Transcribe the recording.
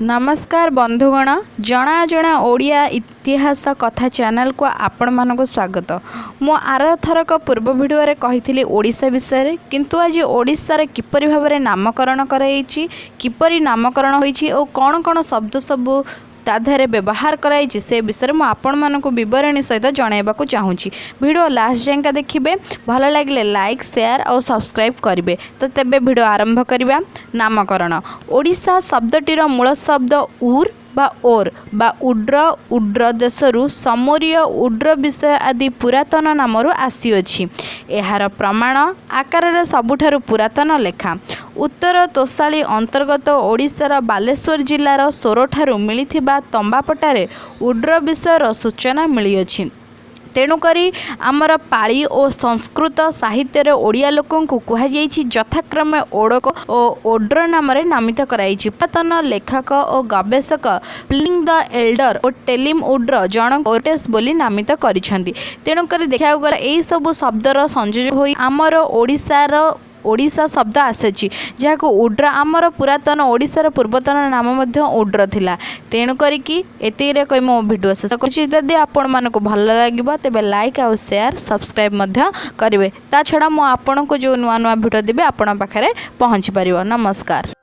नमस्कार बंधुगण, जना जना ओडिया इतिहास कथा चैनल को आपण मानक स्वागत। मु आर थरक पूर्व वीडियो रे कही ओडिशा विषय किंतु आज ओडिशा रे किपरि भाबरे नामकरण कराई किपरि नामकरण होईछि और कौन कौन शब्द सब ताधारे व्यवहार कराई से विषय में आपण मानक बरणी सहित जनवाक चाहूँगी। वीडियो लास्ट जाए देखिए, भल लगे लाइक शेयर और सब्सक्राइब करेंगे। तो तेबे वीडियो आरंभ करवा। नामकरण ओडिशा शब्दटीर मूल शब्द उर बा ओर बा उड्र देशरू समोरीय उड्र विषय आदि पुरातन नामरू आसीअछि। एहार प्रमाण आकार सबुठारु पुरातन लेखा उत्तर तोशाली अंतर्गत ओडिशार बालेश्वर जिलार सोरठारु मिलिथिबा तंबापटारे उड्र विषयर सूचना मिलिअछि। तेणुकरी आमर पाली और संस्कृत साहित्य ओडिया लोकं को कहुई यथाक्रमे ओडक और ओड्र नाम नामित कराई। पुरातन लेखक और गवेषक प्लिनी द एल्डर और टेलिम उड्र जन ओटेस बोली नामित करिसेंती। तेणुकरी देखा गला यही सब शब्दर संयोजन होई आमर ओडिशा शब्द आसी जहाँ उड्र आमर पुरातन ओडिशार पूर्वतन नाम उड्र थिला। तेणु करिकी एतिरे कहि मो वीडियो शेष करछि। यदि आपण मानको भल लागिबो तेबे लाइक और शेयर सब्सक्राइब मध्य करिवे। ता छडा मो आपन को जो नुआ नुआ वीडियो देबे आपण पाखरे पहुँची परिबो। नमस्कार।